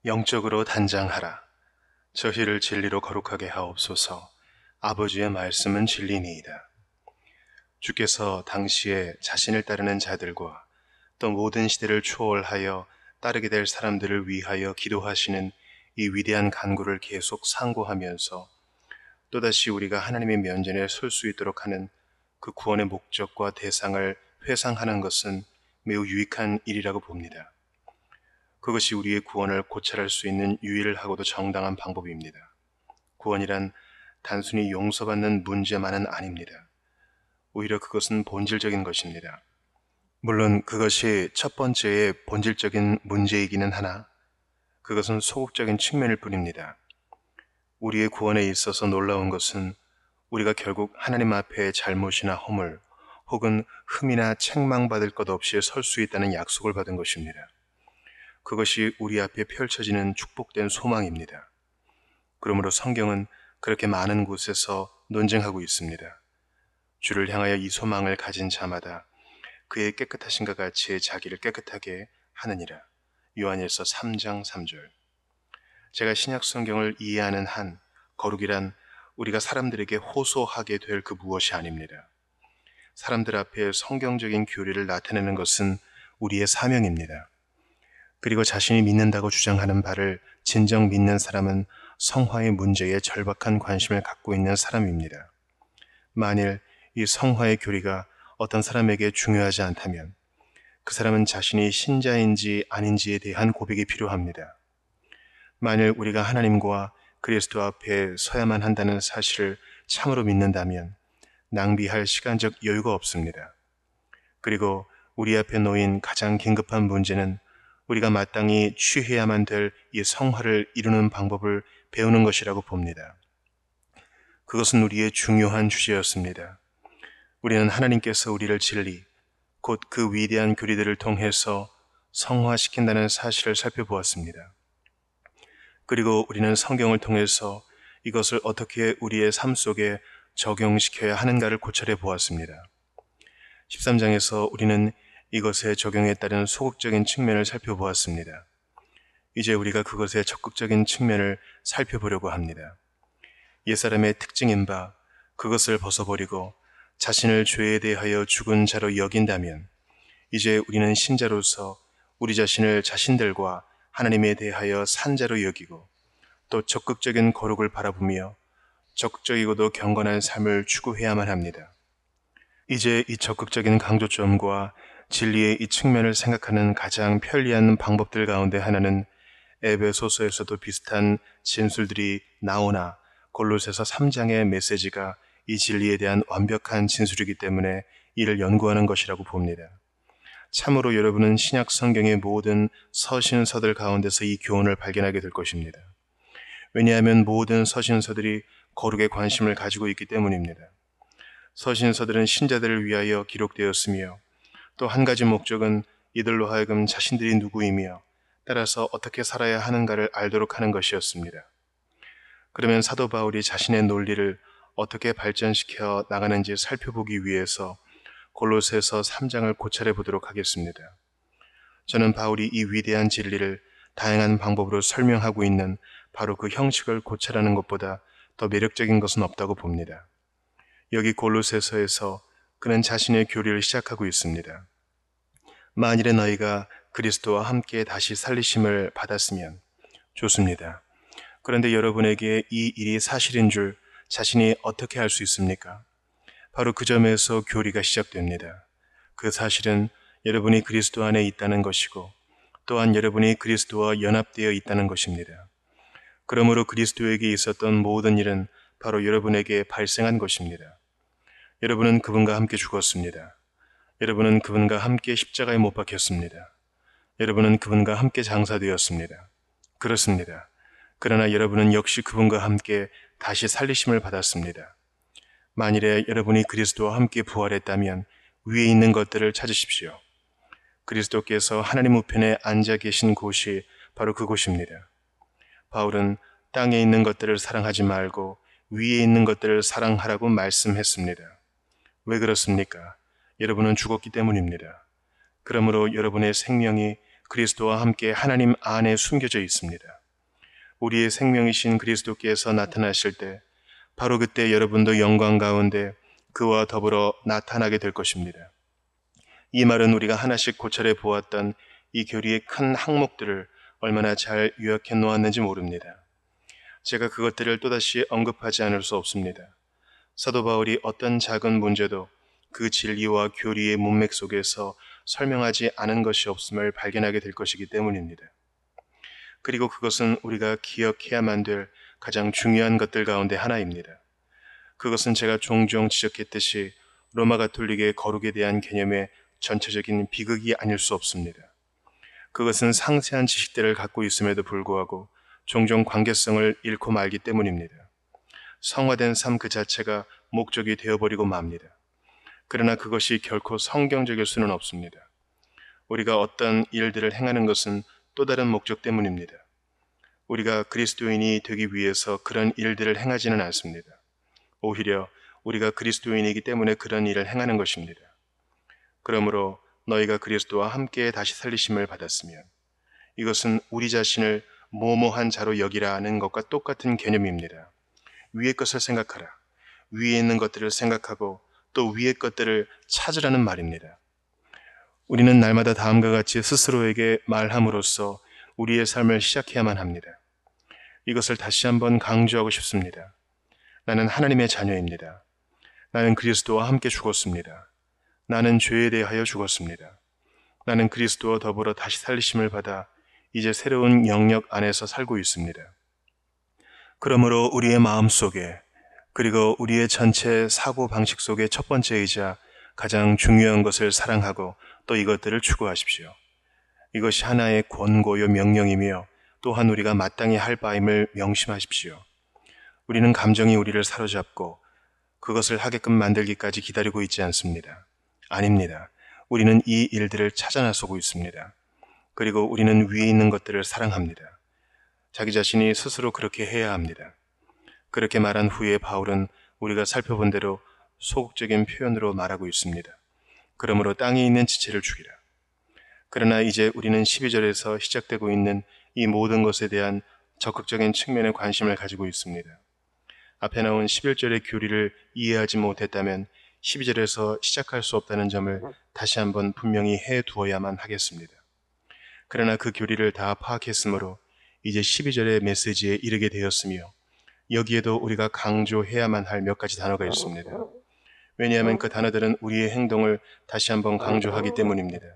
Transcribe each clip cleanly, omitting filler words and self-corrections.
영적으로 단장하라. 저희를 진리로 거룩하게 하옵소서. 아버지의 말씀은 진리니이다. 주께서 당시에 자신을 따르는 자들과 또 모든 시대를 초월하여 따르게 될 사람들을 위하여 기도하시는 이 위대한 간구를 계속 상고하면서 또다시 우리가 하나님의 면전에 설 수 있도록 하는 그 구원의 목적과 대상을 회상하는 것은 매우 유익한 일이라고 봅니다. 그것이 우리의 구원을 고찰할 수 있는 유일하고도 정당한 방법입니다. 구원이란 단순히 용서받는 문제만은 아닙니다. 오히려 그것은 본질적인 것입니다. 물론 그것이 첫 번째의 본질적인 문제이기는 하나 그것은 소극적인 측면일 뿐입니다. 우리의 구원에 있어서 놀라운 것은 우리가 결국 하나님 앞에 잘못이나 허물 혹은 흠이나 책망받을 것 없이 설 수 있다는 약속을 받은 것입니다. 그것이 우리 앞에 펼쳐지는 축복된 소망입니다. 그러므로 성경은 그렇게 많은 곳에서 논증하고 있습니다. 주를 향하여 이 소망을 가진 자마다 그의 깨끗하신과 같이 자기를 깨끗하게 하느니라. 요한일서 3장 3절. 제가 신약 성경을 이해하는 한 거룩이란 우리가 사람들에게 호소하게 될 그 무엇이 아닙니다. 사람들 앞에 성경적인 교리를 나타내는 것은 우리의 사명입니다. 그리고 자신이 믿는다고 주장하는 바를 진정 믿는 사람은 성화의 문제에 절박한 관심을 갖고 있는 사람입니다. 만일 이 성화의 교리가 어떤 사람에게 중요하지 않다면 그 사람은 자신이 신자인지 아닌지에 대한 고백이 필요합니다. 만일 우리가 하나님과 그리스도 앞에 서야만 한다는 사실을 참으로 믿는다면 낭비할 시간적 여유가 없습니다. 그리고 우리 앞에 놓인 가장 긴급한 문제는 우리가 마땅히 취해야만 될 이 성화를 이루는 방법을 배우는 것이라고 봅니다. 그것은 우리의 중요한 주제였습니다. 우리는 하나님께서 우리를 진리, 곧 그 위대한 교리들을 통해서 성화시킨다는 사실을 살펴보았습니다. 그리고 우리는 성경을 통해서 이것을 어떻게 우리의 삶 속에 적용시켜야 하는가를 고찰해 보았습니다. 13장에서 우리는 이것의 적용에 따른 소극적인 측면을 살펴보았습니다. 이제 우리가 그것의 적극적인 측면을 살펴보려고 합니다. 옛사람의 특징인 바 그것을 벗어버리고 자신을 죄에 대하여 죽은 자로 여긴다면 이제 우리는 신자로서 우리 자신을 자신들과 하나님에 대하여 산 자로 여기고 또 적극적인 거룩을 바라보며 적극적이고도 경건한 삶을 추구해야만 합니다. 이제 이 적극적인 강조점과 진리의 이 측면을 생각하는 가장 편리한 방법들 가운데 하나는 에베소서에서도 비슷한 진술들이 나오나 골로새서 3장의 메시지가 이 진리에 대한 완벽한 진술이기 때문에 이를 연구하는 것이라고 봅니다. 참으로 여러분은 신약 성경의 모든 서신서들 가운데서 이 교훈을 발견하게 될 것입니다. 왜냐하면 모든 서신서들이 거룩에 관심을 가지고 있기 때문입니다. 서신서들은 신자들을 위하여 기록되었으며 또 한 가지 목적은 이들로 하여금 자신들이 누구이며 따라서 어떻게 살아야 하는가를 알도록 하는 것이었습니다. 그러면 사도 바울이 자신의 논리를 어떻게 발전시켜 나가는지 살펴보기 위해서 골로새서 3장을 고찰해 보도록 하겠습니다. 저는 바울이 이 위대한 진리를 다양한 방법으로 설명하고 있는 바로 그 형식을 고찰하는 것보다 더 매력적인 것은 없다고 봅니다. 여기 골로새서에서 그는 자신의 교리를 시작하고 있습니다. 만일에 너희가 그리스도와 함께 다시 살리심을 받았으면 좋습니다. 그런데 여러분에게 이 일이 사실인 줄 자신이 어떻게 알 수 있습니까? 바로 그 점에서 교리가 시작됩니다. 그 사실은 여러분이 그리스도 안에 있다는 것이고 또한 여러분이 그리스도와 연합되어 있다는 것입니다. 그러므로 그리스도에게 있었던 모든 일은 바로 여러분에게 발생한 것입니다. 여러분은 그분과 함께 죽었습니다. 여러분은 그분과 함께 십자가에 못 박혔습니다. 여러분은 그분과 함께 장사되었습니다. 그렇습니다. 그러나 여러분은 역시 그분과 함께 다시 살리심을 받았습니다. 만일에 여러분이 그리스도와 함께 부활했다면 위에 있는 것들을 찾으십시오. 그리스도께서 하나님 우편에 앉아 계신 곳이 바로 그곳입니다. 바울은 땅에 있는 것들을 사랑하지 말고 위에 있는 것들을 사랑하라고 말씀했습니다. 왜 그렇습니까? 여러분은 죽었기 때문입니다. 그러므로 여러분의 생명이 그리스도와 함께 하나님 안에 숨겨져 있습니다. 우리의 생명이신 그리스도께서 나타나실 때 바로 그때 여러분도 영광 가운데 그와 더불어 나타나게 될 것입니다. 이 말은 우리가 하나씩 고찰해 보았던 이 교리의 큰 항목들을 얼마나 잘 요약해 놓았는지 모릅니다. 제가 그것들을 또다시 언급하지 않을 수 없습니다. 사도 바울이 어떤 작은 문제도 그 진리와 교리의 문맥 속에서 설명하지 않은 것이 없음을 발견하게 될 것이기 때문입니다. 그리고 그것은 우리가 기억해야만 될 가장 중요한 것들 가운데 하나입니다. 그것은 제가 종종 지적했듯이 로마 가톨릭의 거룩에 대한 개념의 전체적인 비극이 아닐 수 없습니다. 그것은 상세한 지식들을 갖고 있음에도 불구하고 종종 관계성을 잃고 말기 때문입니다. 성화된 삶 그 자체가 목적이 되어버리고 맙니다. 그러나 그것이 결코 성경적일 수는 없습니다. 우리가 어떤 일들을 행하는 것은 또 다른 목적 때문입니다. 우리가 그리스도인이 되기 위해서 그런 일들을 행하지는 않습니다. 오히려 우리가 그리스도인이기 때문에 그런 일을 행하는 것입니다. 그러므로 너희가 그리스도와 함께 다시 살리심을 받았으면 이것은 우리 자신을 모모한 자로 여기라는 것과 똑같은 개념입니다. 위의 것을 생각하라. 위에 있는 것들을 생각하고 또 위의 것들을 찾으라는 말입니다. 우리는 날마다 다음과 같이 스스로에게 말함으로써 우리의 삶을 시작해야만 합니다. 이것을 다시 한번 강조하고 싶습니다. 나는 하나님의 자녀입니다. 나는 그리스도와 함께 죽었습니다. 나는 죄에 대하여 죽었습니다. 나는 그리스도와 더불어 다시 살리심을 받아 이제 새로운 영역 안에서 살고 있습니다. 그러므로 우리의 마음 속에 그리고 우리의 전체 사고 방식 속의 첫 번째이자 가장 중요한 것을 사랑하고 또 이것들을 추구하십시오. 이것이 하나의 권고요 명령이며 또한 우리가 마땅히 할 바임을 명심하십시오. 우리는 감정이 우리를 사로잡고 그것을 하게끔 만들기까지 기다리고 있지 않습니다. 아닙니다. 우리는 이 일들을 찾아 나서고 있습니다. 그리고 우리는 위에 있는 것들을 사랑합니다. 자기 자신이 스스로 그렇게 해야 합니다. 그렇게 말한 후에 바울은 우리가 살펴본 대로 소극적인 표현으로 말하고 있습니다. 그러므로 땅에 있는 지체를 죽이라. 그러나 이제 우리는 12절에서 시작되고 있는 이 모든 것에 대한 적극적인 측면에 관심을 가지고 있습니다. 앞에 나온 11절의 교리를 이해하지 못했다면 12절에서 시작할 수 없다는 점을 다시 한번 분명히 해두어야만 하겠습니다. 그러나 그 교리를 다 파악했으므로 이제 12절의 메시지에 이르게 되었으며 여기에도 우리가 강조해야만 할 몇 가지 단어가 있습니다. 왜냐하면 그 단어들은 우리의 행동을 다시 한번 강조하기 때문입니다.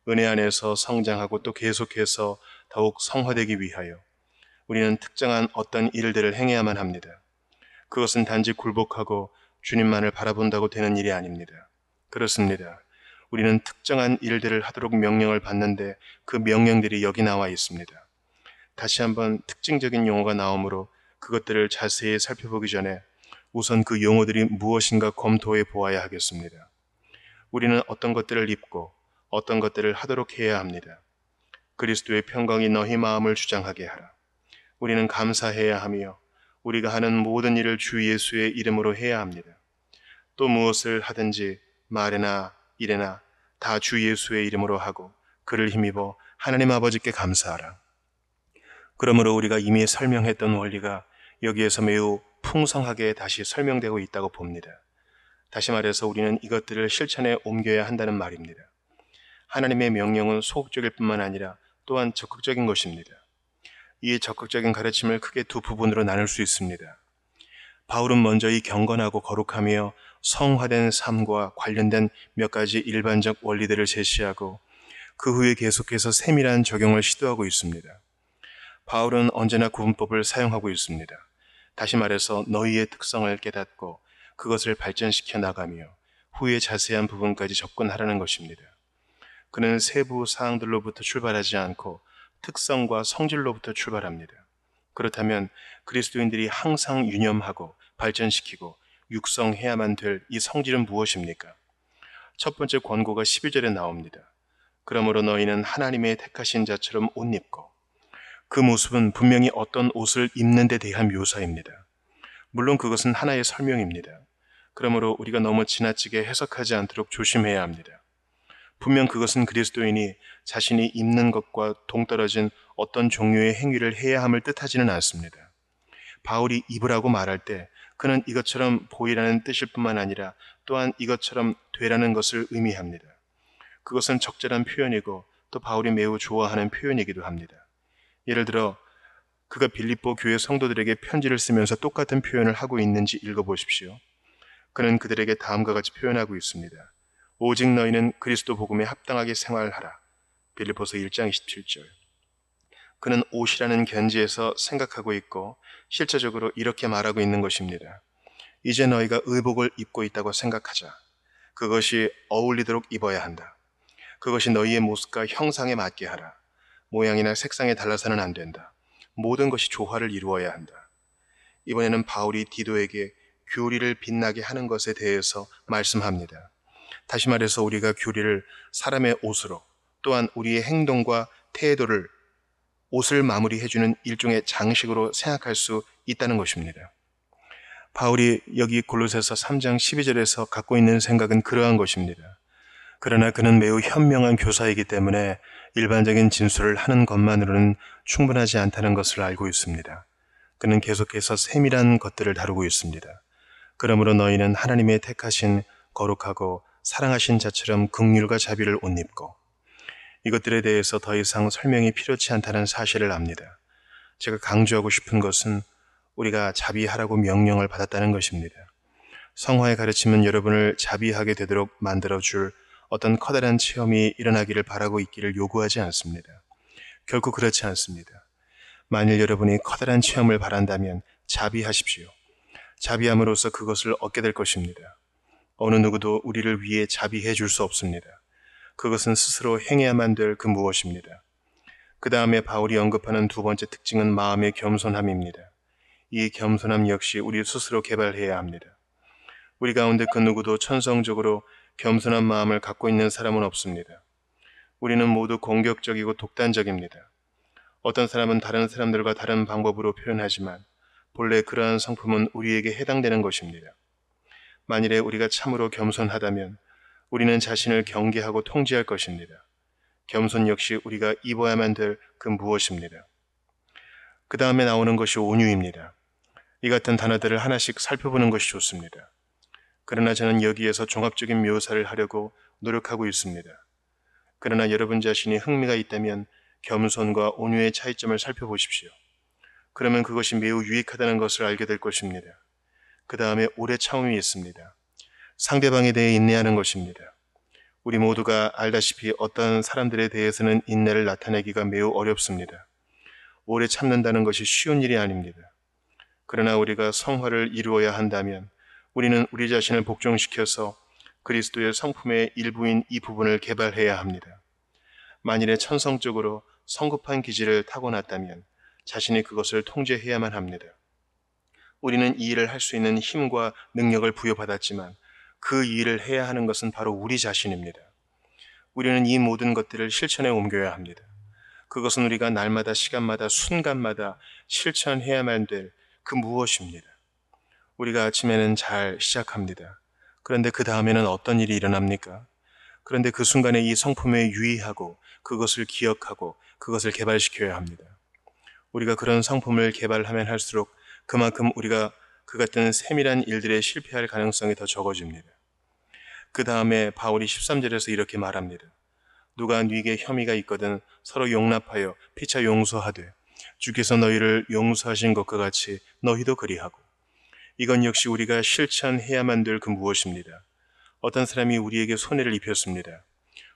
은혜 안에서 성장하고 또 계속해서 더욱 성화되기 위하여 우리는 특정한 어떤 일들을 행해야만 합니다. 그것은 단지 굴복하고 주님만을 바라본다고 되는 일이 아닙니다. 그렇습니다. 우리는 특정한 일들을 하도록 명령을 받는데 그 명령들이 여기 나와 있습니다. 다시 한번 특징적인 용어가 나오므로 그것들을 자세히 살펴보기 전에 우선 그 용어들이 무엇인가 검토해 보아야 하겠습니다. 우리는 어떤 것들을 입고 어떤 것들을 하도록 해야 합니다. 그리스도의 평강이 너희 마음을 주장하게 하라. 우리는 감사해야 하며 우리가 하는 모든 일을 주 예수의 이름으로 해야 합니다. 또 무엇을 하든지 말이나 일이나 다 주 예수의 이름으로 하고 그를 힘입어 하나님 아버지께 감사하라. 그러므로 우리가 이미 설명했던 원리가 여기에서 매우 풍성하게 다시 설명되고 있다고 봅니다. 다시 말해서 우리는 이것들을 실천에 옮겨야 한다는 말입니다. 하나님의 명령은 소극적일 뿐만 아니라 또한 적극적인 것입니다. 이 적극적인 가르침을 크게 두 부분으로 나눌 수 있습니다. 바울은 먼저 이 경건하고 거룩하며 성화된 삶과 관련된 몇 가지 일반적 원리들을 제시하고 그 후에 계속해서 세밀한 적용을 시도하고 있습니다. 바울은 언제나 구분법을 사용하고 있습니다. 다시 말해서 너희의 특성을 깨닫고 그것을 발전시켜 나가며 후에 자세한 부분까지 접근하라는 것입니다. 그는 세부 사항들로부터 출발하지 않고 특성과 성질로부터 출발합니다. 그렇다면 그리스도인들이 항상 유념하고 발전시키고 육성해야만 될 이 성질은 무엇입니까? 첫 번째 권고가 12절에 나옵니다. 그러므로 너희는 하나님의 택하신 자처럼 옷 입고, 그 모습은 분명히 어떤 옷을 입는 데 대한 묘사입니다. 물론 그것은 하나의 설명입니다. 그러므로 우리가 너무 지나치게 해석하지 않도록 조심해야 합니다. 분명 그것은 그리스도인이 자신이 입는 것과 동떨어진 어떤 종류의 행위를 해야 함을 뜻하지는 않습니다. 바울이 입으라고 말할 때 그는 이것처럼 보이라는 뜻일 뿐만 아니라 또한 이것처럼 되라는 것을 의미합니다. 그것은 적절한 표현이고 또 바울이 매우 좋아하는 표현이기도 합니다. 예를 들어 그가 빌립보 교회 성도들에게 편지를 쓰면서 똑같은 표현을 하고 있는지 읽어보십시오. 그는 그들에게 다음과 같이 표현하고 있습니다. 오직 너희는 그리스도 복음에 합당하게 생활하라. 빌립보서 1장 27절. 그는 옷이라는 견지에서 생각하고 있고 실제적으로 이렇게 말하고 있는 것입니다. 이제 너희가 의복을 입고 있다고 생각하자. 그것이 어울리도록 입어야 한다. 그것이 너희의 모습과 형상에 맞게 하라. 모양이나 색상에 달라서는 안 된다. 모든 것이 조화를 이루어야 한다. 이번에는 바울이 디도에게 교리를 빛나게 하는 것에 대해서 말씀합니다. 다시 말해서 우리가 교리를 사람의 옷으로 또한 우리의 행동과 태도를 옷을 마무리해주는 일종의 장식으로 생각할 수 있다는 것입니다. 바울이 여기 골로새서 3장 12절에서 갖고 있는 생각은 그러한 것입니다. 그러나 그는 매우 현명한 교사이기 때문에 일반적인 진술을 하는 것만으로는 충분하지 않다는 것을 알고 있습니다. 그는 계속해서 세밀한 것들을 다루고 있습니다. 그러므로 너희는 하나님의 택하신 거룩하고 사랑하신 자처럼 긍휼과 자비를 옷 입고, 이것들에 대해서 더 이상 설명이 필요치 않다는 사실을 압니다. 제가 강조하고 싶은 것은 우리가 자비하라고 명령을 받았다는 것입니다. 성화의 가르침은 여러분을 자비하게 되도록 만들어줄 어떤 커다란 체험이 일어나기를 바라고 있기를 요구하지 않습니다. 결코 그렇지 않습니다. 만일 여러분이 커다란 체험을 바란다면 자비하십시오. 자비함으로써 그것을 얻게 될 것입니다. 어느 누구도 우리를 위해 자비해 줄 수 없습니다. 그것은 스스로 행해야만 될 그 무엇입니다. 그 다음에 바울이 언급하는 두 번째 특징은 마음의 겸손함입니다. 이 겸손함 역시 우리 스스로 개발해야 합니다. 우리 가운데 그 누구도 천성적으로 겸손한 마음을 갖고 있는 사람은 없습니다. 우리는 모두 공격적이고 독단적입니다. 어떤 사람은 다른 사람들과 다른 방법으로 표현하지만 본래 그러한 성품은 우리에게 해당되는 것입니다. 만일에 우리가 참으로 겸손하다면 우리는 자신을 경계하고 통제할 것입니다. 겸손 역시 우리가 입어야만 될 그 무엇입니다. 그 다음에 나오는 것이 온유입니다. 이 같은 단어들을 하나씩 살펴보는 것이 좋습니다. 그러나 저는 여기에서 종합적인 묘사를 하려고 노력하고 있습니다. 그러나 여러분 자신이 흥미가 있다면 겸손과 온유의 차이점을 살펴보십시오. 그러면 그것이 매우 유익하다는 것을 알게 될 것입니다. 그 다음에 오래 참음이 있습니다. 상대방에 대해 인내하는 것입니다. 우리 모두가 알다시피 어떤 사람들에 대해서는 인내를 나타내기가 매우 어렵습니다. 오래 참는다는 것이 쉬운 일이 아닙니다. 그러나 우리가 성화를 이루어야 한다면 우리는 우리 자신을 복종시켜서 그리스도의 성품의 일부인 이 부분을 개발해야 합니다. 만일에 천성적으로 성급한 기질을 타고났다면 자신이 그것을 통제해야만 합니다. 우리는 이 일을 할 수 있는 힘과 능력을 부여받았지만 그 일을 해야 하는 것은 바로 우리 자신입니다. 우리는 이 모든 것들을 실천에 옮겨야 합니다. 그것은 우리가 날마다 시간마다 순간마다 실천해야만 될 그 무엇입니다. 우리가 아침에는 잘 시작합니다. 그런데 그 다음에는 어떤 일이 일어납니까? 그런데 그 순간에 이 성품에 유의하고 그것을 기억하고 그것을 개발시켜야 합니다. 우리가 그런 성품을 개발하면 할수록 그만큼 우리가 그 같은 세밀한 일들에 실패할 가능성이 더 적어집니다. 그 다음에 바울이 13절에서 이렇게 말합니다. 누가 네게 혐의가 있거든 서로 용납하여 피차 용서하되 주께서 너희를 용서하신 것과 같이 너희도 그리하고. 이건 역시 우리가 실천해야만 될 그 무엇입니다. 어떤 사람이 우리에게 손해를 입혔습니다.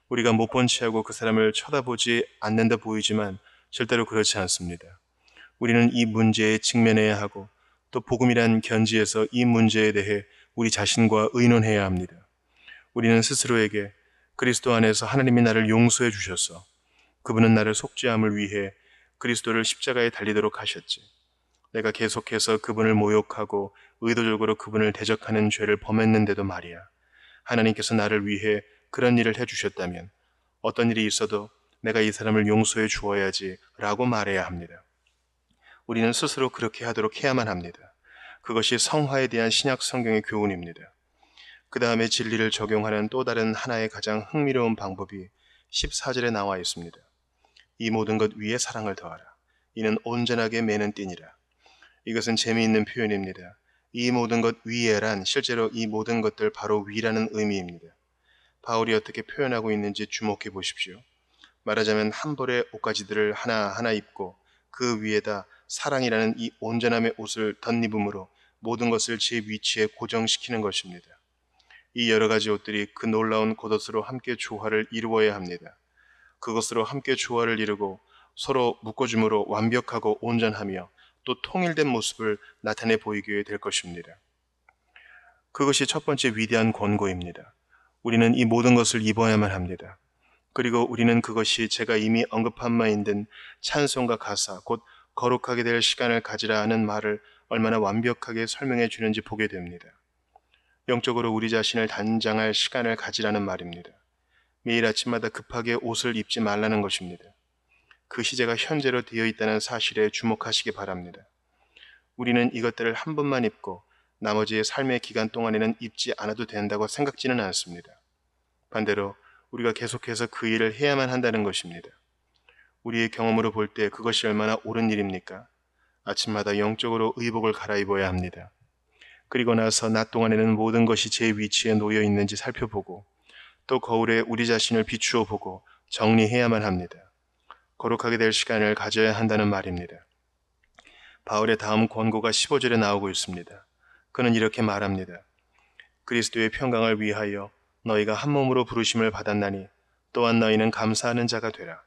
우리가 못 본 채하고 그 사람을 쳐다보지 않는다 보이지만 절대로 그렇지 않습니다. 우리는 이 문제에 직면해야 하고 또 복음이란 견지에서 이 문제에 대해 우리 자신과 의논해야 합니다. 우리는 스스로에게 그리스도 안에서 하나님이 나를 용서해 주셔서 그분은 나를 속죄함을 위해 그리스도를 십자가에 달리도록 하셨지. 내가 계속해서 그분을 모욕하고 의도적으로 그분을 대적하는 죄를 범했는데도 말이야. 하나님께서 나를 위해 그런 일을 해주셨다면 어떤 일이 있어도 내가 이 사람을 용서해 주어야지 라고 말해야 합니다. 우리는 스스로 그렇게 하도록 해야만 합니다. 그것이 성화에 대한 신약 성경의 교훈입니다. 그 다음에 진리를 적용하는 또 다른 하나의 가장 흥미로운 방법이 14절에 나와 있습니다. 이 모든 것 위에 사랑을 더하라. 이는 온전하게 매는 띠니라. 이것은 재미있는 표현입니다. 이 모든 것 위에란 실제로 이 모든 것들 바로 위라는 의미입니다. 바울이 어떻게 표현하고 있는지 주목해 보십시오. 말하자면 한 벌의 옷가지들을 하나하나 입고 그 위에다 사랑이라는 이 온전함의 옷을 덧입음으로 모든 것을 제 위치에 고정시키는 것입니다. 이 여러 가지 옷들이 그 놀라운 겉옷으로 함께 조화를 이루어야 합니다. 그것으로 함께 조화를 이루고 서로 묶어줌으로 완벽하고 온전하며 또 통일된 모습을 나타내 보이게 될 것입니다. 그것이 첫 번째 위대한 권고입니다. 우리는 이 모든 것을 입어야만 합니다. 그리고 우리는 그것이 제가 이미 언급한 바인 듯 찬송과 가사, 곧 거룩하게 될 시간을 가지라 하는 말을 얼마나 완벽하게 설명해 주는지 보게 됩니다. 영적으로 우리 자신을 단장할 시간을 가지라는 말입니다. 매일 아침마다 급하게 옷을 입지 말라는 것입니다. 그 시제가 현재로 되어 있다는 사실에 주목하시기 바랍니다. 우리는 이것들을 한 번만 입고 나머지의 삶의 기간 동안에는 입지 않아도 된다고 생각지는 않습니다. 반대로 우리가 계속해서 그 일을 해야만 한다는 것입니다. 우리의 경험으로 볼 때 그것이 얼마나 옳은 일입니까? 아침마다 영적으로 의복을 갈아입어야 합니다. 그리고 나서 낮 동안에는 모든 것이 제 위치에 놓여 있는지 살펴보고 또 거울에 우리 자신을 비추어 보고 정리해야만 합니다. 거룩하게 될 시간을 가져야 한다는 말입니다. 바울의 다음 권고가 15절에 나오고 있습니다. 그는 이렇게 말합니다. 그리스도의 평강을 위하여 너희가 한 몸으로 부르심을 받았나니 또한 너희는 감사하는 자가 되라.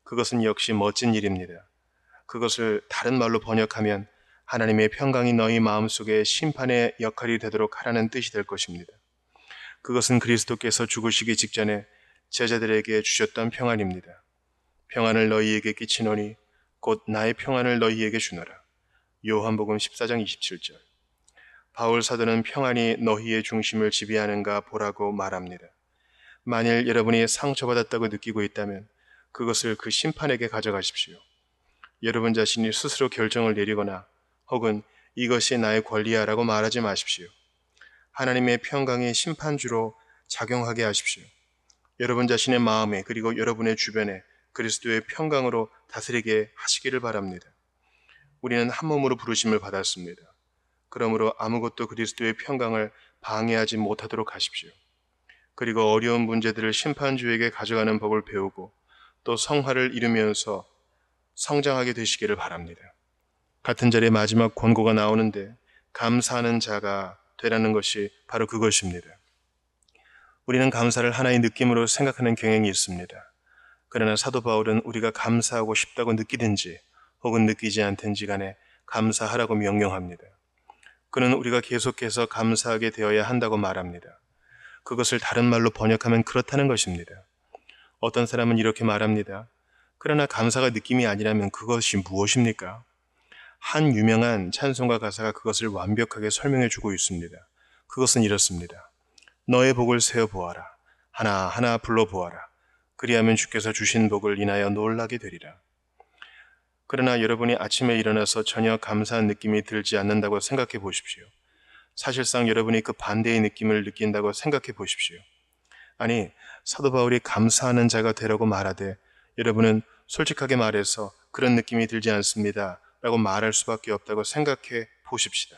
그것은 역시 멋진 일입니다. 그것을 다른 말로 번역하면 하나님의 평강이 너희 마음속에 심판의 역할이 되도록 하라는 뜻이 될 것입니다. 그것은 그리스도께서 죽으시기 직전에 제자들에게 주셨던 평안입니다. 평안을 너희에게 끼치노니 곧 나의 평안을 너희에게 주노라. 요한복음 14장 27절. 바울 사도는 평안이 너희의 중심을 지배하는가 보라고 말합니다. 만일 여러분이 상처받았다고 느끼고 있다면 그것을 그 심판에게 가져가십시오. 여러분 자신이 스스로 결정을 내리거나 혹은 이것이 나의 권리야라고 말하지 마십시오. 하나님의 평강이 심판주로 작용하게 하십시오. 여러분 자신의 마음에 그리고 여러분의 주변에 그리스도의 평강으로 다스리게 하시기를 바랍니다. 우리는 한 몸으로 부르심을 받았습니다. 그러므로 아무것도 그리스도의 평강을 방해하지 못하도록 하십시오. 그리고 어려운 문제들을 심판주에게 가져가는 법을 배우고 또 성화를 이루면서 성장하게 되시기를 바랍니다. 같은 절의 마지막 권고가 나오는데 감사하는 자가 되라는 것이 바로 그것입니다. 우리는 감사를 하나의 느낌으로 생각하는 경향이 있습니다. 그러나 사도 바울은 우리가 감사하고 싶다고 느끼든지 혹은 느끼지 않든지 간에 감사하라고 명령합니다. 그는 우리가 계속해서 감사하게 되어야 한다고 말합니다. 그것을 다른 말로 번역하면 그렇다는 것입니다. 어떤 사람은 이렇게 말합니다. 그러나 감사가 느낌이 아니라면 그것이 무엇입니까? 한 유명한 찬송가 가사가 그것을 완벽하게 설명해주고 있습니다. 그것은 이렇습니다. 너의 복을 세어보아라. 하나하나 불러보아라. 그리하면 주께서 주신 복을 인하여 놀라게 되리라. 그러나 여러분이 아침에 일어나서 전혀 감사한 느낌이 들지 않는다고 생각해 보십시오. 사실상 여러분이 그 반대의 느낌을 느낀다고 생각해 보십시오. 아니, 사도 바울이 감사하는 자가 되라고 말하되 여러분은 솔직하게 말해서 그런 느낌이 들지 않습니다 라고 말할 수밖에 없다고 생각해 보십시다.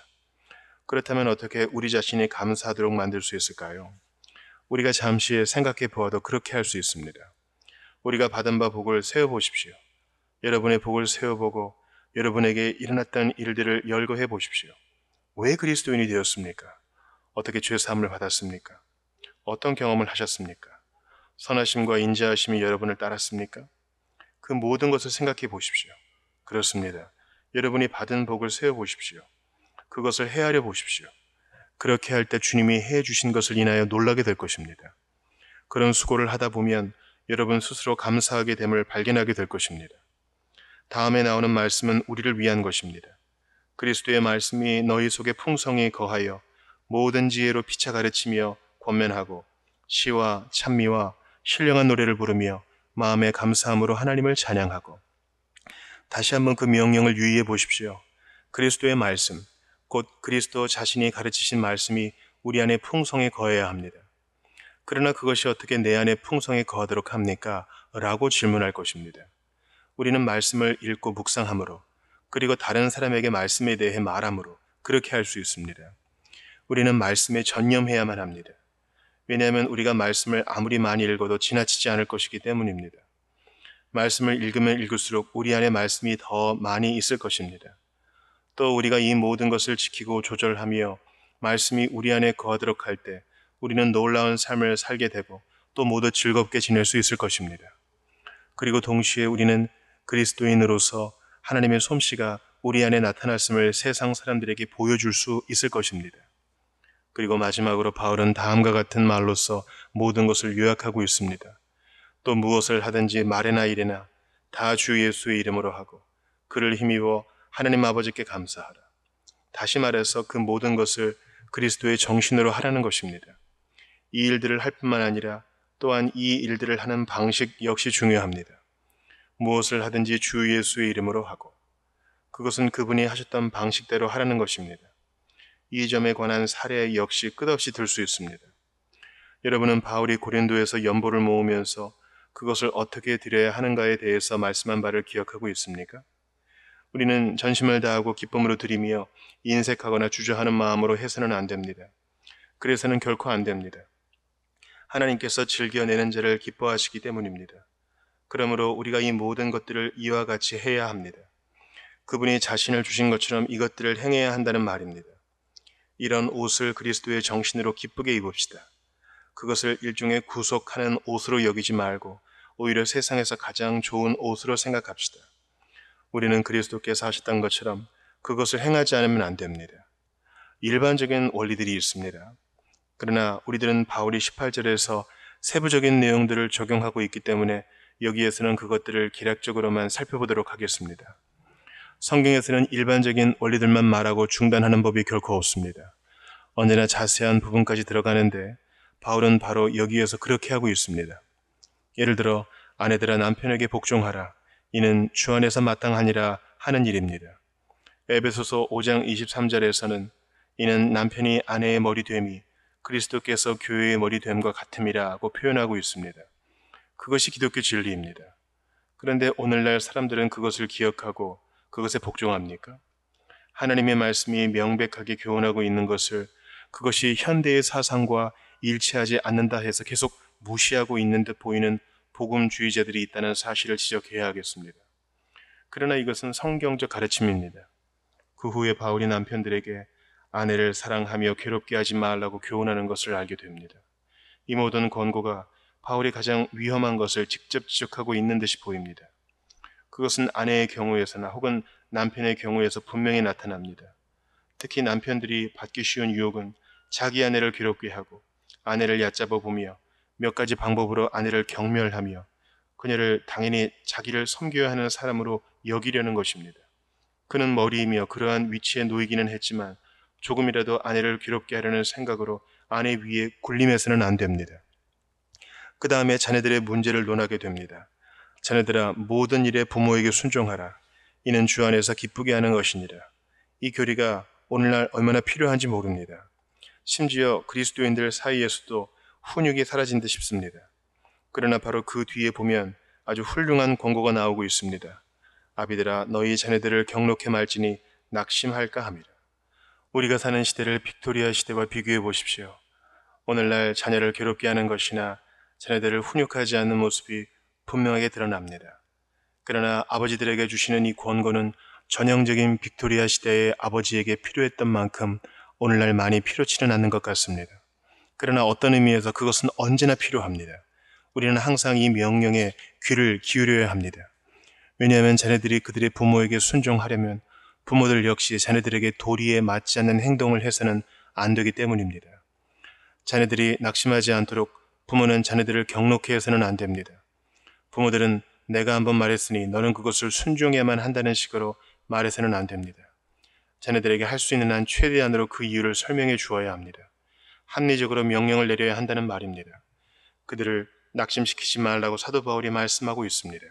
그렇다면 어떻게 우리 자신이 감사하도록 만들 수 있을까요? 우리가 잠시 생각해 보아도 그렇게 할 수 있습니다. 우리가 받은 바 복을 세어보십시오. 여러분의 복을 세어보고 여러분에게 일어났던 일들을 열거해 보십시오. 왜 그리스도인이 되었습니까? 어떻게 죄사함을 받았습니까? 어떤 경험을 하셨습니까? 선하심과 인자하심이 여러분을 따랐습니까? 그 모든 것을 생각해 보십시오. 그렇습니다. 여러분이 받은 복을 세어보십시오. 그것을 헤아려 보십시오. 그렇게 할 때 주님이 해주신 것을 인하여 놀라게 될 것입니다. 그런 수고를 하다 보면 여러분 스스로 감사하게 됨을 발견하게 될 것입니다. 다음에 나오는 말씀은 우리를 위한 것입니다. 그리스도의 말씀이 너희 속에 풍성히 거하여 모든 지혜로 피차 가르치며 권면하고 시와 찬미와 신령한 노래를 부르며 마음의 감사함으로 하나님을 찬양하고. 다시 한번 그 명령을 유의해 보십시오. 그리스도의 말씀, 곧 그리스도 자신이 가르치신 말씀이 우리 안에 풍성히 거해야 합니다. 그러나 그것이 어떻게 내 안에 풍성히 거하도록 합니까? 라고 질문할 것입니다. 우리는 말씀을 읽고 묵상함으로, 그리고 다른 사람에게 말씀에 대해 말함으로 그렇게 할 수 있습니다. 우리는 말씀에 전념해야만 합니다. 왜냐하면 우리가 말씀을 아무리 많이 읽어도 지나치지 않을 것이기 때문입니다. 말씀을 읽으면 읽을수록 우리 안에 말씀이 더 많이 있을 것입니다. 또 우리가 이 모든 것을 지키고 조절하며 말씀이 우리 안에 거하도록 할 때 우리는 놀라운 삶을 살게 되고 또 모두 즐겁게 지낼 수 있을 것입니다. 그리고 동시에 우리는 그리스도인으로서 하나님의 솜씨가 우리 안에 나타났음을 세상 사람들에게 보여줄 수 있을 것입니다. 그리고 마지막으로 바울은 다음과 같은 말로써 모든 것을 요약하고 있습니다. 또 무엇을 하든지 말이나 일이나 다 주 예수의 이름으로 하고 그를 힘입어 하나님 아버지께 감사하라. 다시 말해서 그 모든 것을 그리스도의 정신으로 하라는 것입니다. 이 일들을 할 뿐만 아니라 또한 이 일들을 하는 방식 역시 중요합니다. 무엇을 하든지 주 예수의 이름으로 하고 그것은 그분이 하셨던 방식대로 하라는 것입니다. 이 점에 관한 사례 역시 끝없이 들 수 있습니다. 여러분은 바울이 고린도에서 연보를 모으면서 그것을 어떻게 드려야 하는가에 대해서 말씀한 바를 기억하고 있습니까? 우리는 전심을 다하고 기쁨으로 드리며 인색하거나 주저하는 마음으로 해서는 안 됩니다. 그래서는 결코 안 됩니다. 하나님께서 즐겨내는 자를 기뻐하시기 때문입니다. 그러므로 우리가 이 모든 것들을 이와 같이 해야 합니다. 그분이 자신을 주신 것처럼 이것들을 행해야 한다는 말입니다. 이런 옷을 그리스도의 정신으로 기쁘게 입읍시다. 그것을 일종의 구속하는 옷으로 여기지 말고 오히려 세상에서 가장 좋은 옷으로 생각합시다. 우리는 그리스도께서 하셨던 것처럼 그것을 행하지 않으면 안 됩니다. 일반적인 원리들이 있습니다. 그러나 우리들은 바울이 18절에서 세부적인 내용들을 적용하고 있기 때문에 여기에서는 그것들을 기략적으로만 살펴보도록 하겠습니다. 성경에서는 일반적인 원리들만 말하고 중단하는 법이 결코 없습니다. 언제나 자세한 부분까지 들어가는데 바울은 바로 여기에서 그렇게 하고 있습니다. 예를 들어 아내들아 남편에게 복종하라. 이는 주 안에서 마땅하니라 하는 일입니다. 에베소서 5장 23절에서는 이는 남편이 아내의 머리됨이 그리스도께서 교회의 머리됨과 같음이라고 표현하고 있습니다. 그것이 기독교 진리입니다. 그런데 오늘날 사람들은 그것을 기억하고 그것에 복종합니까? 하나님의 말씀이 명백하게 교훈하고 있는 것을 그것이 현대의 사상과 일치하지 않는다 해서 계속 무시하고 있는 듯 보이는 복음주의자들이 있다는 사실을 지적해야 하겠습니다. 그러나 이것은 성경적 가르침입니다. 그 후에 바울이 남편들에게 아내를 사랑하며 괴롭게 하지 말라고 교훈하는 것을 알게 됩니다. 이 모든 권고가 바울이 가장 위험한 것을 직접 지적하고 있는 듯이 보입니다. 그것은 아내의 경우에서나 혹은 남편의 경우에서 분명히 나타납니다. 특히 남편들이 받기 쉬운 유혹은 자기 아내를 괴롭게 하고 아내를 얕잡아 보며 몇 가지 방법으로 아내를 경멸하며 그녀를 당연히 자기를 섬겨야 하는 사람으로 여기려는 것입니다. 그는 머리이며 그러한 위치에 놓이기는 했지만 조금이라도 아내를 괴롭게 하려는 생각으로 아내 위에 굴림해서는 안 됩니다. 그 다음에 자녀들의 문제를 논하게 됩니다. 자녀들아 모든 일에 부모에게 순종하라. 이는 주 안에서 기쁘게 하는 것이니라. 이 교리가 오늘날 얼마나 필요한지 모릅니다. 심지어 그리스도인들 사이에서도 훈육이 사라진 듯 싶습니다. 그러나 바로 그 뒤에 보면 아주 훌륭한 권고가 나오고 있습니다. 아비들아 너희 자녀들을 경록해 말지니 낙심할까 함이라. 우리가 사는 시대를 빅토리아 시대와 비교해 보십시오. 오늘날 자녀를 괴롭게 하는 것이나 자녀들을 훈육하지 않는 모습이 분명하게 드러납니다. 그러나 아버지들에게 주시는 이 권고는 전형적인 빅토리아 시대의 아버지에게 필요했던 만큼 오늘날 많이 필요치는 않는 것 같습니다. 그러나 어떤 의미에서 그것은 언제나 필요합니다. 우리는 항상 이 명령에 귀를 기울여야 합니다. 왜냐하면 자녀들이 그들의 부모에게 순종하려면 부모들 역시 자녀들에게 도리에 맞지 않는 행동을 해서는 안 되기 때문입니다. 자녀들이 낙심하지 않도록 부모는 자녀들을 경록해 해서는 안 됩니다. 부모들은 내가 한번 말했으니 너는 그것을 순종해야만 한다는 식으로 말해서는 안 됩니다. 자녀들에게 할 수 있는 한 최대한으로 그 이유를 설명해 주어야 합니다. 합리적으로 명령을 내려야 한다는 말입니다. 그들을 낙심시키지 말라고 사도 바울이 말씀하고 있습니다.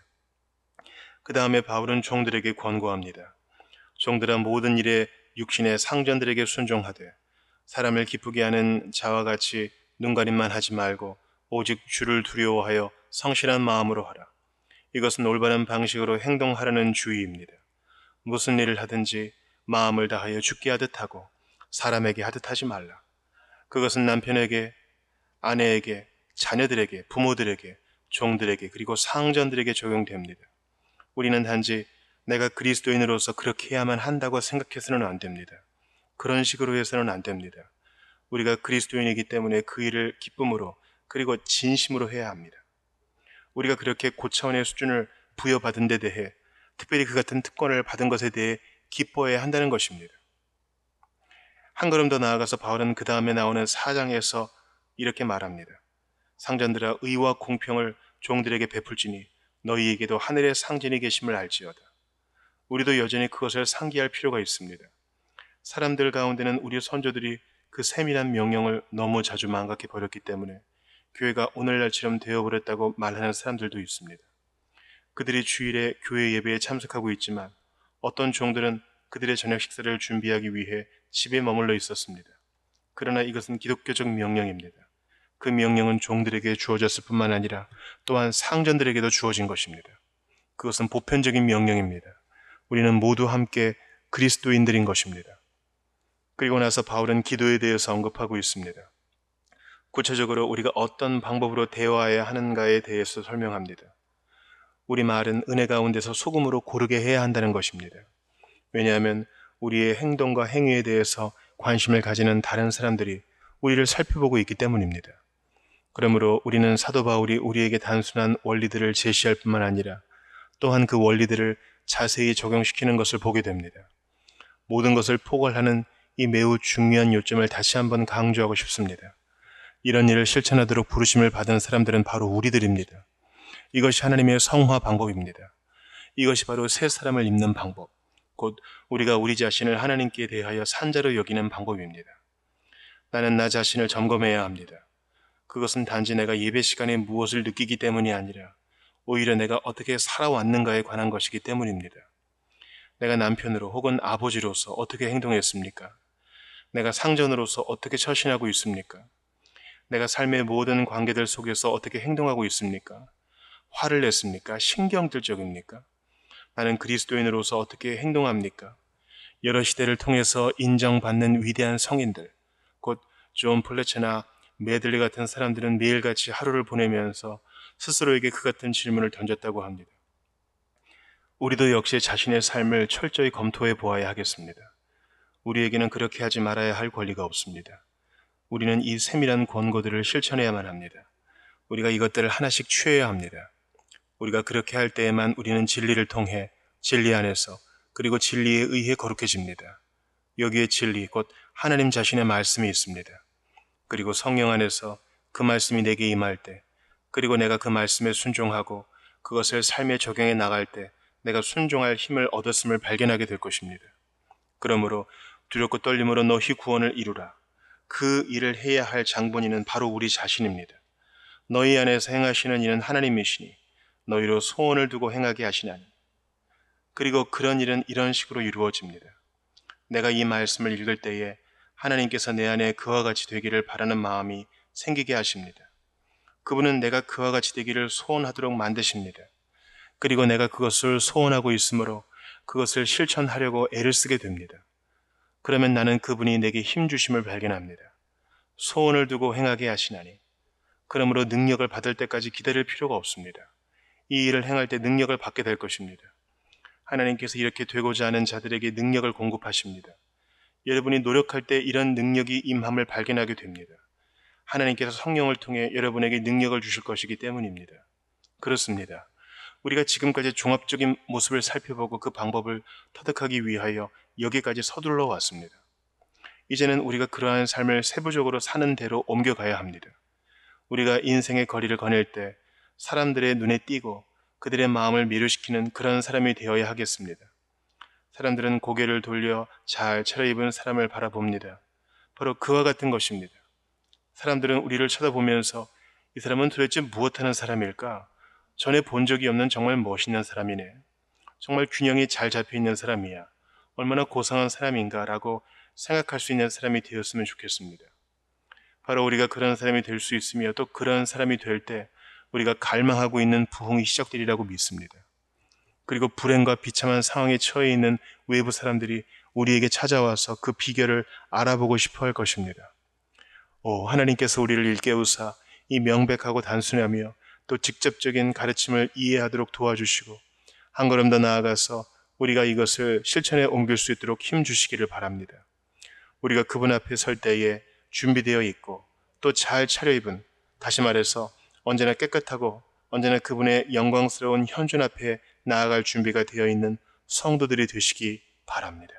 그 다음에 바울은 종들에게 권고합니다. 종들아 모든 일에 육신의 상전들에게 순종하되 사람을 기쁘게 하는 자와 같이 눈가림만 하지 말고 오직 주를 두려워하여 성실한 마음으로 하라. 이것은 올바른 방식으로 행동하라는 주의입니다. 무슨 일을 하든지 마음을 다하여 주께 하듯 하고 사람에게 하듯 하지 말라. 그것은 남편에게, 아내에게, 자녀들에게, 부모들에게, 종들에게, 그리고 상전들에게 적용됩니다. 우리는 단지 내가 그리스도인으로서 그렇게 해야만 한다고 생각해서는 안 됩니다. 그런 식으로 해서는 안 됩니다. 우리가 그리스도인이기 때문에 그 일을 기쁨으로 그리고 진심으로 해야 합니다. 우리가 그렇게 고차원의 수준을 부여받은 데 대해, 특별히 그 같은 특권을 받은 것에 대해 기뻐해야 한다는 것입니다. 한 걸음 더 나아가서 바울은 그 다음에 나오는 4장에서 이렇게 말합니다. 상전들아, 의와 공평을 종들에게 베풀지니 너희에게도 하늘의 상전이 계심을 알지어다. 우리도 여전히 그것을 상기할 필요가 있습니다. 사람들 가운데는 우리 선조들이 그 세밀한 명령을 너무 자주 망각해 버렸기 때문에 교회가 오늘날처럼 되어버렸다고 말하는 사람들도 있습니다. 그들이 주일에 교회 예배에 참석하고 있지만 어떤 종들은 그들의 저녁 식사를 준비하기 위해 집에 머물러 있었습니다. 그러나 이것은 기독교적 명령입니다. 그 명령은 종들에게 주어졌을 뿐만 아니라 또한 상전들에게도 주어진 것입니다. 그것은 보편적인 명령입니다. 우리는 모두 함께 그리스도인들인 것입니다. 그리고 나서 바울은 기도에 대해서 언급하고 있습니다. 구체적으로 우리가 어떤 방법으로 대화해야 하는가에 대해서 설명합니다. 우리 말은 은혜 가운데서 소금으로 고르게 해야 한다는 것입니다. 왜냐하면 우리의 행동과 행위에 대해서 관심을 가지는 다른 사람들이 우리를 살펴보고 있기 때문입니다. 그러므로 우리는 사도 바울이 우리에게 단순한 원리들을 제시할 뿐만 아니라 또한 그 원리들을 자세히 적용시키는 것을 보게 됩니다. 모든 것을 포괄하는 이 매우 중요한 요점을 다시 한번 강조하고 싶습니다. 이런 일을 실천하도록 부르심을 받은 사람들은 바로 우리들입니다. 이것이 하나님의 성화 방법입니다. 이것이 바로 새 사람을 입는 방법, 곧 우리가 우리 자신을 하나님께 대하여 산자로 여기는 방법입니다. 나는 나 자신을 점검해야 합니다. 그것은 단지 내가 예배 시간에 무엇을 느끼기 때문이 아니라 오히려 내가 어떻게 살아왔는가에 관한 것이기 때문입니다. 내가 남편으로 혹은 아버지로서 어떻게 행동했습니까? 내가 상전으로서 어떻게 처신하고 있습니까? 내가 삶의 모든 관계들 속에서 어떻게 행동하고 있습니까? 화를 냈습니까? 신경질적입니까? 나는 그리스도인으로서 어떻게 행동합니까? 여러 시대를 통해서 인정받는 위대한 성인들, 곧 존 플래체나 메들리 같은 사람들은 매일같이 하루를 보내면서 스스로에게 그 같은 질문을 던졌다고 합니다. 우리도 역시 자신의 삶을 철저히 검토해 보아야 하겠습니다. 우리에게는 그렇게 하지 말아야 할 권리가 없습니다. 우리는 이 세밀한 권고들을 실천해야만 합니다. 우리가 이것들을 하나씩 취해야 합니다. 우리가 그렇게 할 때에만 우리는 진리를 통해 진리 안에서 그리고 진리에 의해 거룩해집니다. 여기에 진리, 곧 하나님 자신의 말씀이 있습니다. 그리고 성령 안에서 그 말씀이 내게 임할 때, 그리고 내가 그 말씀에 순종하고 그것을 삶에 적용해 나갈 때 내가 순종할 힘을 얻었음을 발견하게 될 것입니다. 그러므로 두렵고 떨림으로 너희 구원을 이루라. 그 일을 해야 할 장본인은 바로 우리 자신입니다. 너희 안에서 행하시는 이는 하나님이시니 너희로 소원을 두고 행하게 하시나니. 그리고 그런 일은 이런 식으로 이루어집니다. 내가 이 말씀을 읽을 때에 하나님께서 내 안에 그와 같이 되기를 바라는 마음이 생기게 하십니다. 그분은 내가 그와 같이 되기를 소원하도록 만드십니다. 그리고 내가 그것을 소원하고 있으므로 그것을 실천하려고 애를 쓰게 됩니다. 그러면 나는 그분이 내게 힘 주심을 발견합니다. 소원을 두고 행하게 하시나니. 그러므로 능력을 받을 때까지 기다릴 필요가 없습니다. 이 일을 행할 때 능력을 받게 될 것입니다. 하나님께서 이렇게 되고자 하는 자들에게 능력을 공급하십니다. 여러분이 노력할 때 이런 능력이 임함을 발견하게 됩니다. 하나님께서 성령을 통해 여러분에게 능력을 주실 것이기 때문입니다. 그렇습니다. 우리가 지금까지 종합적인 모습을 살펴보고 그 방법을 터득하기 위하여 여기까지 서둘러 왔습니다. 이제는 우리가 그러한 삶을 세부적으로 사는 대로 옮겨가야 합니다. 우리가 인생의 거리를 거닐 때 사람들의 눈에 띄고 그들의 마음을 매료시키는 그런 사람이 되어야 하겠습니다. 사람들은 고개를 돌려 잘 차려입은 사람을 바라봅니다. 바로 그와 같은 것입니다. 사람들은 우리를 쳐다보면서 이 사람은 도대체 무엇하는 사람일까? 전에 본 적이 없는 정말 멋있는 사람이네. 정말 균형이 잘 잡혀있는 사람이야. 얼마나 고상한 사람인가 라고 생각할 수 있는 사람이 되었으면 좋겠습니다. 바로 우리가 그런 사람이 될 수 있으며 또 그런 사람이 될 때 우리가 갈망하고 있는 부흥이 시작되리라고 믿습니다. 그리고 불행과 비참한 상황에 처해 있는 외부 사람들이 우리에게 찾아와서 그 비결을 알아보고 싶어 할 것입니다. 하나님께서 우리를 일깨우사 이 명백하고 단순하며 또 직접적인 가르침을 이해하도록 도와주시고 한 걸음 더 나아가서 우리가 이것을 실천에 옮길 수 있도록 힘 주시기를 바랍니다. 우리가 그분 앞에 설 때에 준비되어 있고 또 잘 차려입은, 다시 말해서 언제나 깨끗하고 언제나 그분의 영광스러운 현존 앞에 나아갈 준비가 되어 있는 성도들이 되시기 바랍니다.